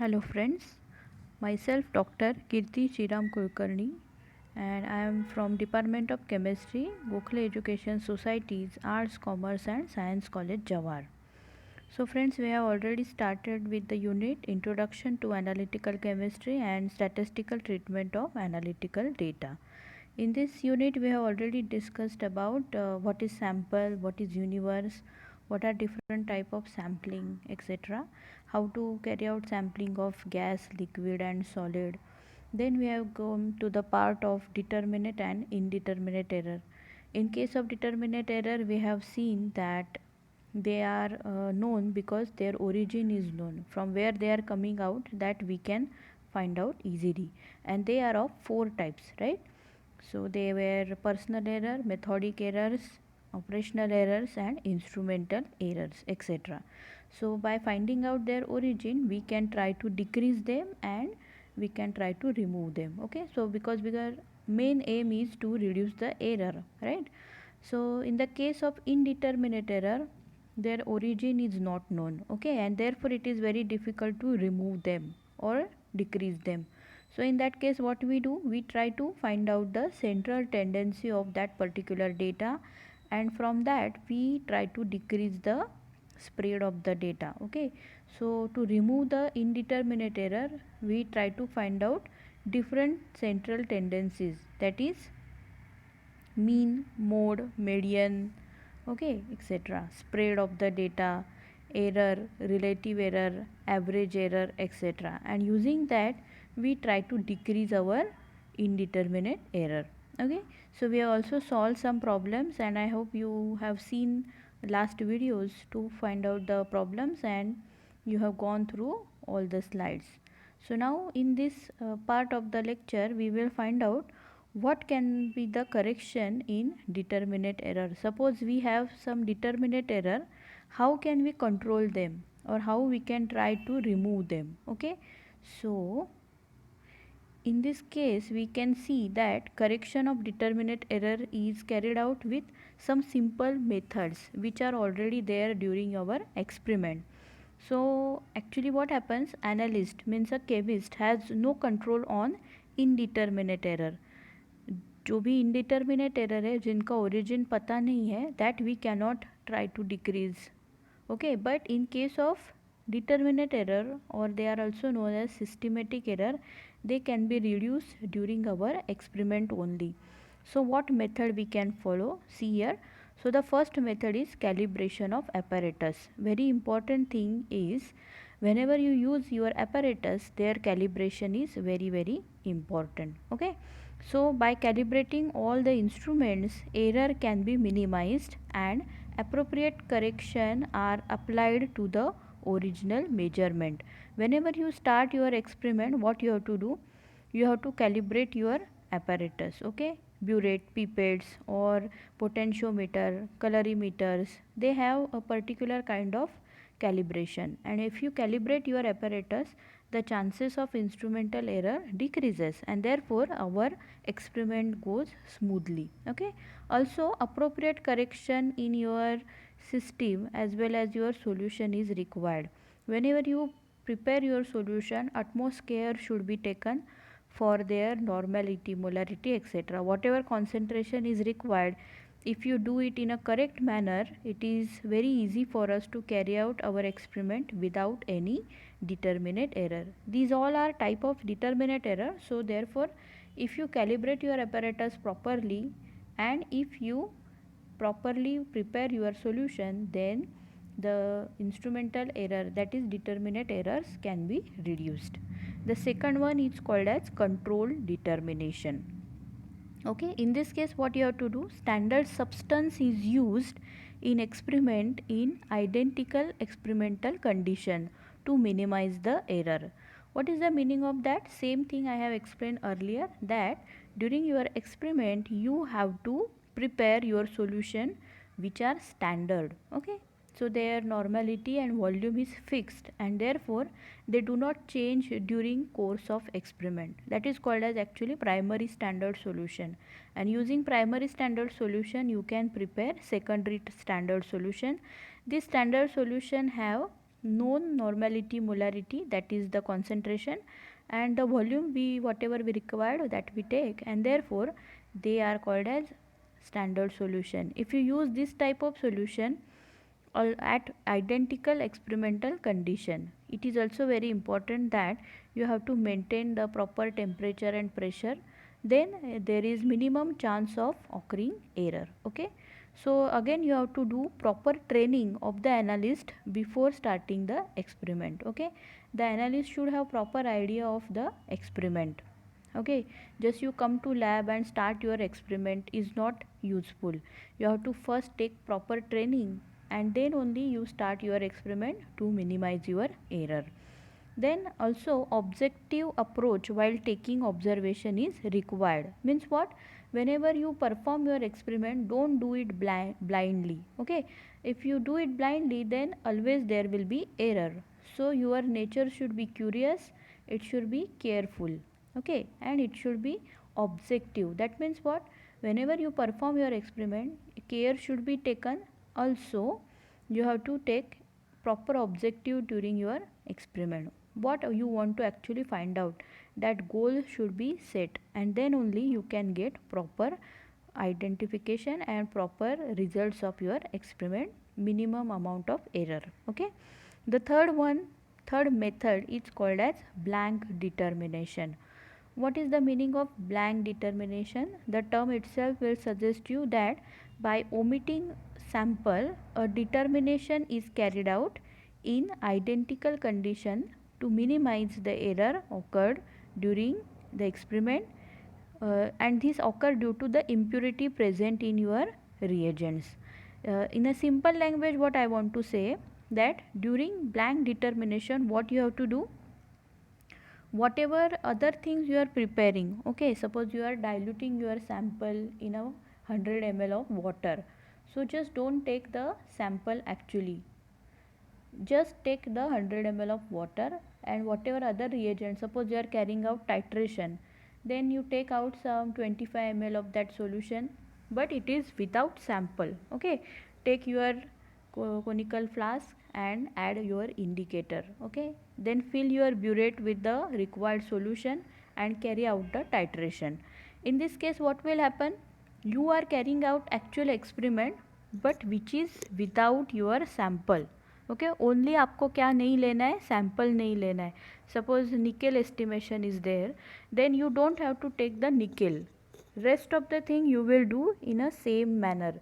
Hello friends, myself Dr. Kirti Sriram Kulkarni and I am from Department of Chemistry, Gokhale Education Society's Arts, Commerce and Science College, Jawar. So friends, we have already started with the unit Introduction to Analytical Chemistry and Statistical Treatment of Analytical Data. In this unit, we have already discussed about what is sample, what is universe, what are different type of sampling, etc. How to carry out sampling of gas, liquid and solid. Then we have gone to the part of determinate and indeterminate error. In case of determinate error, we have seen that they are known because their origin is known, from where they are coming out that we can find out easily, and they are of four types, right? So they were personal error, methodic errors, operational errors and instrumental errors, etc. So by finding out their origin, we can try to decrease them and we can try to remove them. Okay, so because our main aim is to reduce the error, right? So in the case of indeterminate error, their origin is not known, okay, and therefore it is very difficult to remove them or decrease them. So in that case, what we do, we try to find out the central tendency of that particular data, and from that we try to decrease the spread of the data. Okay, so to remove the indeterminate error, we try to find out different central tendencies, that is mean, mode, median, okay, etc. Spread of the data, error, relative error, average error, etc. And using that, we try to decrease our indeterminate error. Okay, so we have also solved some problems, and I hope you have seen last videos to find out the problems and you have gone through all the slides. So now in this part of the lecture, we will find out what can be the correction in determinate error. Suppose we have some determinate error, how can we control them or how we can try to remove them? Okay, so in this case we can see that correction of determinate error is carried out with some simple methods which are already there during our experiment. So actually what happens, analyst means a chemist has no control on indeterminate error. जो भी indeterminate error है जिनका origin पता नहीं है, that we cannot try to decrease. Okay, but in case of determinate error, or they are also known as systematic error, they can be reduced during our experiment only. So what method we can follow, see here. So the first method is calibration of apparatus. Very important thing is, whenever you use your apparatus, their calibration is very important. Okay, so by calibrating all the instruments, error can be minimized and appropriate correction are applied to the original measurement. Whenever you start your experiment, what you have to do, you have to calibrate your apparatus. Okay, burette, pipettes or potentiometer, colorimeters, they have a particular kind of calibration, and if you calibrate your apparatus, the chances of instrumental error decreases and therefore our experiment goes smoothly. Okay, also appropriate correction in your system as well as your solution is required. Whenever you prepare your solution, utmost care should be taken for their normality, molarity, etc. Whatever concentration is required, if you do it in a correct manner, it is very easy for us to carry out our experiment without any determinate error. These all are type of determinate error. So therefore, if you calibrate your apparatus properly and if you properly prepare your solution, then the instrumental error, that is determinate errors, can be reduced. The second one is called as control determination. Okay, in this case what you have to do, standard substance is used in experiment in identical experimental condition to minimize the error. What is the meaning of that? Same thing I have explained earlier, that during your experiment you have to prepare your solution which are standard. Okay, so their normality and volume is fixed and therefore they do not change during course of experiment. That is called as actually primary standard solution, and using primary standard solution you can prepare secondary standard solution. This standard solution have known normality molarity, that is the concentration, and the volume we whatever we required that we take, and therefore they are called as standard solution. If you use this type of solution at identical experimental condition, it is also very important that you have to maintain the proper temperature and pressure, then there is minimum chance of occurring error. Okay, so again you have to do proper training of the analyst before starting the experiment. Okay, the analyst should have proper idea of the experiment. Okay, just you come to lab and start your experiment is not useful. You have to first take proper training, and then only you start your experiment to minimize your error. Then also objective approach while taking observation is required. Means what? Whenever you perform your experiment, don't do it blindly. Okay, if you do it blindly, then always there will be error. So your nature should be curious, it should be careful. Okay, and it should be objective. That means what? Whenever you perform your experiment, care should be taken. Also you have to take proper objective during your experiment. What you want to actually find out, that goal should be set, and then only you can get proper identification and proper results of your experiment, minimum amount of error. Okay, the third method is called as blank determination. What is the meaning of blank determination? The term itself will suggest you that by omitting sample, a determination is carried out in identical condition to minimize the error occurred during the experiment, and this occur due to the impurity present in your reagents. In a simple language, what I want to say, that during blank determination what you have to do, whatever other things you are preparing, okay, suppose you are diluting your sample in a 100 ml of water, so just don't take the sample actually, just take the 100 ml of water and whatever other reagent, suppose you are carrying out titration, then you take out some 25 ml of that solution, but it is without sample. Okay, take your conical flask and add your indicator. Okay, then fill your burette with the required solution and carry out the titration. In this case what will happen, you are carrying out actual experiment but which is without your sample. Okay, only आपको क्या नहीं लेना है, sample नहीं लेना है. Suppose nickel estimation is there, then you don't have to take the nickel, rest of the thing you will do in a same manner.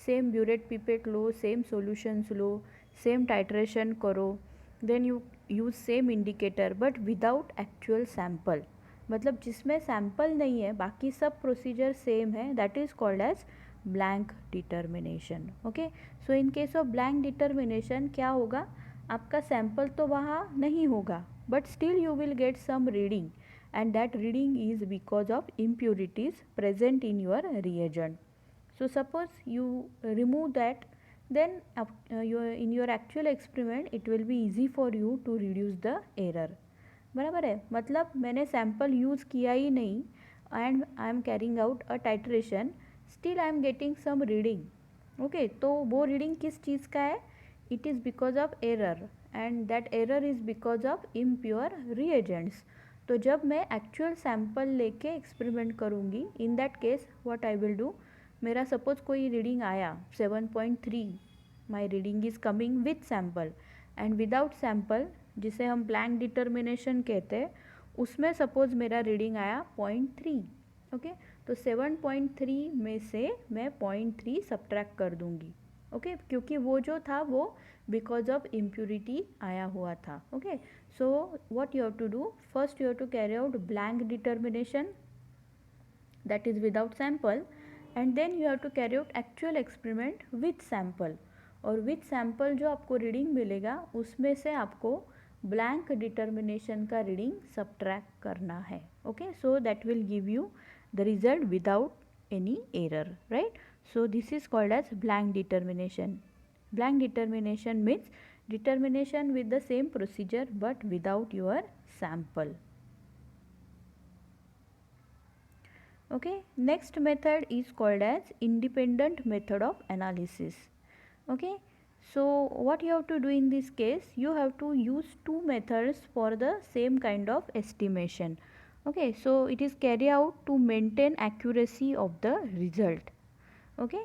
Same burette pipette लो, same solutions लो, सेम टाइट्रेशन करो, then you use same indicator but without actual sample. मतलब जिसमें sample नहीं है बाकी सब procedure same है, that is called as blank determination. Okay, so in case of blank determination क्या होगा, आपका सैम्पल तो वहाँ नहीं होगा but still you will get some reading, and that reading is because of impurities present in your reagent. So suppose you remove that, then in your actual experiment it will be easy for you to reduce the error. बराबर है, मतलब मैंने sample use किया ही नहीं and I am carrying out a titration, still I am getting some reading. Okay, तो वो reading किस चीज़ का है, it is because of error, and that error is because of impure reagents. तो जब मैं एक्चुअल सैम्पल लेके एक्सपेरिमेंट करूँगी, in that case what I will do, मेरा सपोज कोई रीडिंग आया 7.3, my reading is coming with sample, and without sample जिसे हम ब्लैंक डिटर्मिनेशन कहते हैं, उसमें सपोज मेरा रीडिंग आया 0.3. ओके, तो 7.3 में से मैं 0.3 सब्ट्रैक्ट कर दूंगी. ओके, क्योंकि वो जो था वो बिकॉज ऑफ इम्प्योरिटी आया हुआ था. Okay, so what you have to do, first you have to carry out blank determination, that is without sample, and then you have to carry out actual experiment with sample. और with sample जो आपको reading मिलेगा उसमें से आपको blank determination का reading subtract करना है. Okay, so that will give you the result without any error, right? So this is called as blank determination. Blank determination means determination with the same procedure but without your sample. Okay, next method is called as independent method of analysis. Okay, So what you have to do in this case, you have to use two methods for the same kind of estimation. Okay, so it is carry out to maintain accuracy of the result. Okay,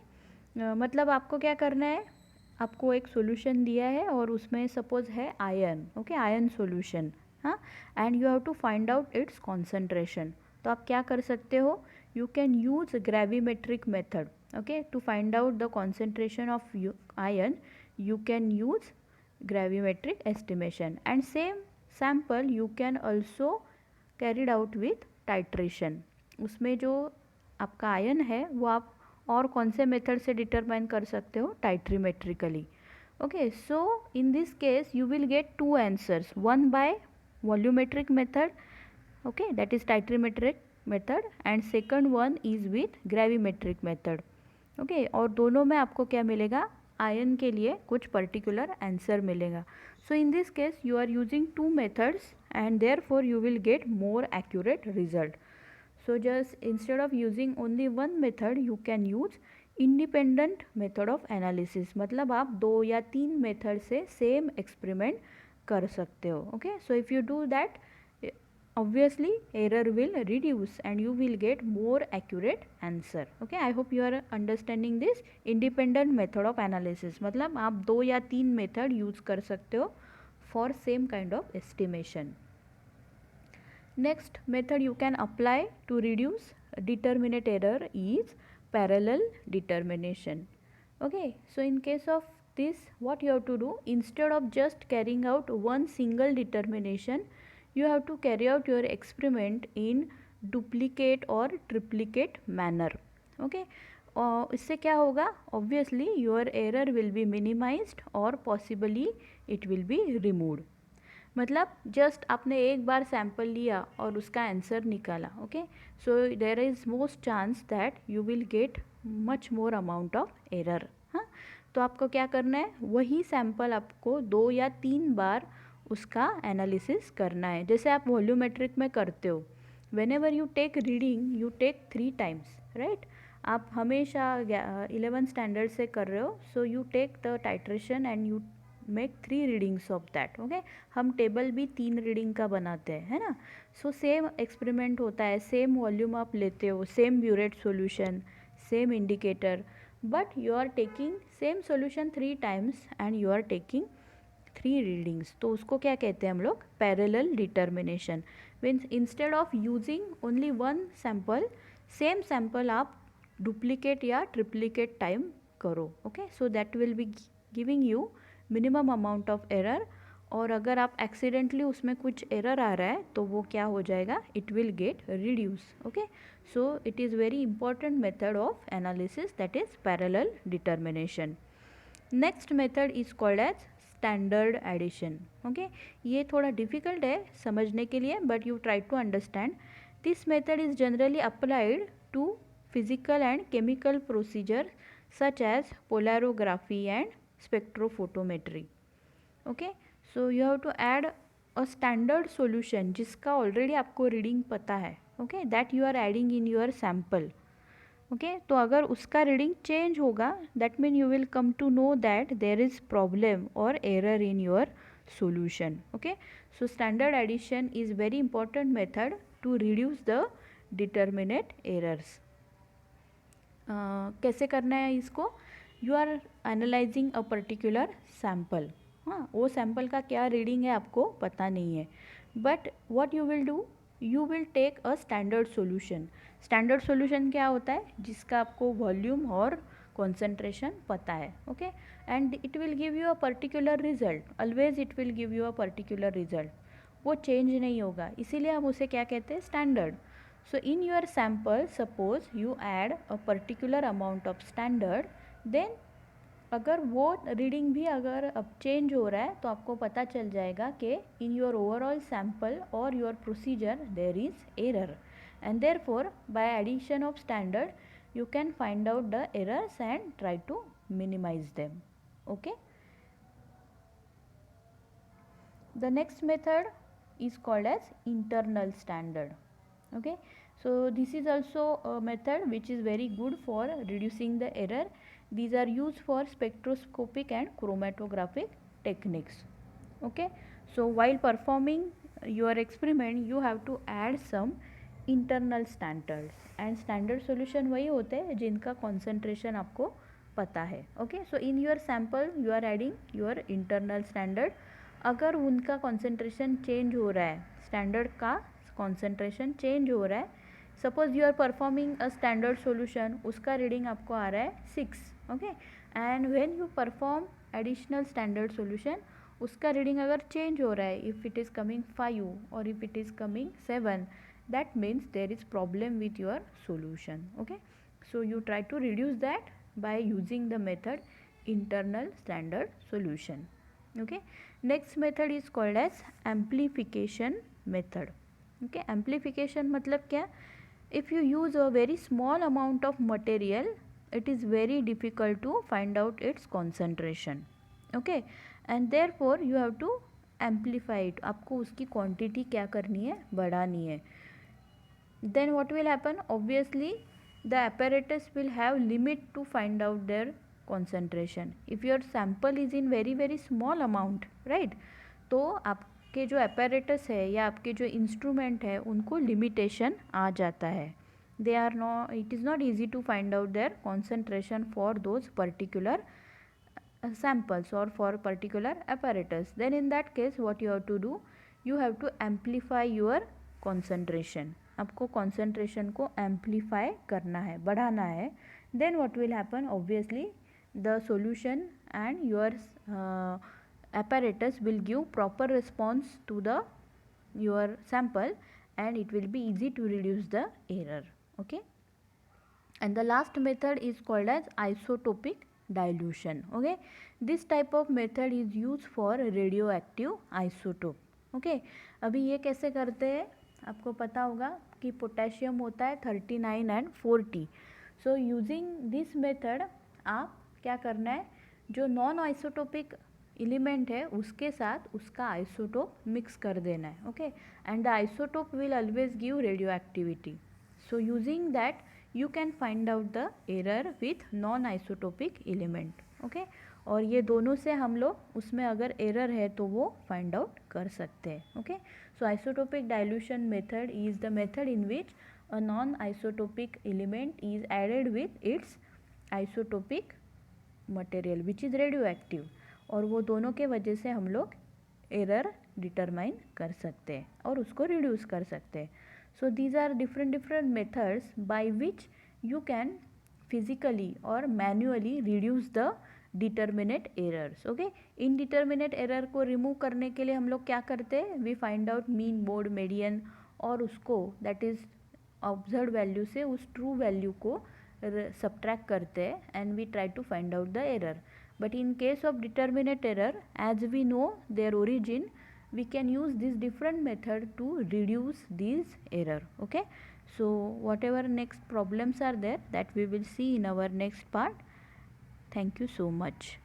मतलब आपको क्या करना है, आपको एक solution दिया है और उसमें सपोज है आयन. Okay, ion solution. हाँ, and you have to find out its concentration. तो आप क्या कर सकते हो, you can use gravimetric method. Okay, to find out the concentration of ion you can use gravimetric estimation, and same sample you can also carried out with titration. उसमें जो आपका ion है वो आप और कौन से मेथड से डिटरमाइन कर सकते हो, titrimetrically. Okay, so in this case you will get two answers, one by volumetric method, okay, that is titrimetric method, and second one is with gravimetric method. Okay, और दोनों में आपको क्या मिलेगा, आयन के लिए कुछ पर्टिकुलर आंसर मिलेगा. So in this case you are using two methods and therefore you will get more accurate result. So just instead of using only one method you can use independent method of analysis. मतलब आप दो या तीन method से same experiment कर सकते हो. Okay, so if you do that, obviously error will reduce and you will get more accurate answer. Okay, I hope you are understanding this independent method of analysis. मतलब आप दो या तीन method use कर सकते हो for same kind of estimation. Next method you can apply to reduce determinate error is parallel determination. Okay, so in case of this, what you have to do, instead of just carrying out one single determination, you have to carry out your experiment in duplicate or triplicate manner. Okay, इससे क्या होगा, obviously your error will be minimized or possibly it will be removed. मतलब just आपने एक बार sample लिया और उसका आंसर निकाला. Okay, so there is most chance that you will get much more amount of error. हाँ, तो आपको क्या करना है, वही सैम्पल आपको दो या तीन बार उसका एनालिसिस करना है. जैसे आप वॉल्यूमेट्रिक में करते हो, whenever you take reading you take 3 times, right. आप हमेशा 11 स्टैंडर्ड से कर रहे हो, so you take the titration and you make 3 readings of that. Okay, हम टेबल भी 3 रीडिंग का बनाते हैं, है ना. सो सेम एक्सपेरिमेंट होता है, सेम वॉल्यूम आप लेते हो, same burette solution, same indicator, but you are taking same solution 3 times and you are taking 3 readings. तो उसको क्या कहते हैं हम लोग, parallel determination. Means instead of using only one sample, same sample आप डुप्लीकेट या ट्रिप्लीकेट टाइम करो. Okay, so that will be giving you minimum amount of error. और अगर आप एक्सीडेंटली उसमें कुछ एरर आ रहा है तो वो क्या हो जाएगा, it will get reduce. Okay, so it is very important method of analysis, that is parallel determination. Next method is called as standard addition. Okay, ये थोड़ा डिफिकल्ट है समझने के लिए, but you try to understand. This method is generally applied to physical and chemical procedure such as polarography and spectrophotometry. Okay, so you have to add a standard solution जिसका already आपको reading पता है. Okay, that you are adding in your sample. Okay, तो अगर उसका reading change होगा, that mean you will come to know that there is problem और error in your solution. Okay, so standard addition is very important method to reduce the determinate errors. कैसे करना है इसको, you are analysing a particular sample. हाँ, वो sample का क्या reading है आपको पता नहीं है, but what you will do, you will take a standard solution. Standard solution क्या होता है, जिसका आपको वॉल्यूम और कॉन्सेंट्रेशन पता है. Okay, and it will give you a particular result. Always it will give you a particular result, वो change नहीं होगा, इसीलिए हम उसे क्या कहते हैं, standard. So in your sample, suppose you add a particular amount of standard, then अगर वो रीडिंग भी अगर अब चेंज हो रहा है तो आपको पता चल जाएगा कि इन योर ओवरऑल सैम्पल और your procedure there is error, and therefore by addition of standard you can find out the errors and try to minimise them. Okay, the next method is called as internal standard. Okay, so this is also a method which is very good for reducing the error. These are used for spectroscopic and chromatographic techniques. Okay, so while performing your experiment you have to add some internal standards, and standard solution वही होते हैं जिनका concentration आपको पता है. Okay, so in your sample you are adding your internal standard. अगर उनका concentration change हो रहा है, standard का concentration change हो रहा है, suppose you are performing a standard solution, उसका रीडिंग आपको आ रहा है 6. Okay, and when you perform additional standard solution, उसका रीडिंग अगर चेंज हो रहा है, इफ़ इट इज़ कमिंग 5 और if it is coming 7, that means there is problem with your solution. Okay, so you try to reduce that by using the method internal standard solution. Okay, next method is called as amplification method. Okay, amplification मतलब क्या? If you use a very small amount of material, it is very difficult to find out its concentration. Okay, and therefore you have to amplify it. आपको उसकी quantity क्या करनी है? बढ़ानी है. Then what will happen? Obviously the apparatus will have limit to find out their concentration. If your sample is in very small amount, right, तो आपके जो apparatus है या आपके जो instrument है उनको limitation आ जाता है. They are not, it is not easy to find out their concentration for those particular samples or for particular apparatus. Then in that case what you have to do, you have to amplify your concentration. आपको concentration को amplify करना है, बढ़ाना है. Then what will happen? Obviously the solution and your apparatus will give proper response to the your sample, and it will be easy to reduce the error. Okay, and the last method is called as isotopic dilution. Okay, this type of method is used for radioactive isotope. Okay, अभी ये कैसे करते हैं आपको पता होगा कि potassium होता है 39 and 40. So using this method आप क्या करना है, जो नॉन आइसोटोपिक एलिमेंट है उसके साथ उसका आइसोटोप मिक्स कर देना है. Okay, and the isotope will always give radio activity. So using that you can find out the error with non isotopic element. Okay, और ये दोनों से हम लोग उसमें अगर एरर है तो वो फाइंड आउट कर सकते हैं. Okay, so isotopic dilution method is the method in which a non isotopic element is added with its isotopic material which is radioactive, और वो दोनों के वजह से हम लोग एरर डिटरमाइन कर सकते हैं और उसको रिड्यूस कर सकते हैं. So these are different methods by which you can physically or manually reduce the determinate errors. Okay, indeterminate error को remove करने के लिए हम लोग क्या करते हैं, we find out mean, mode, median, और उसको that is observed value से उस true value को subtract करते हैं and we try to find out the error. But in case of determinate error, as we know their origin, we can use this different method to reduce these error. Okay, so whatever next problems are there, that we will see in our next part. Thank you so much.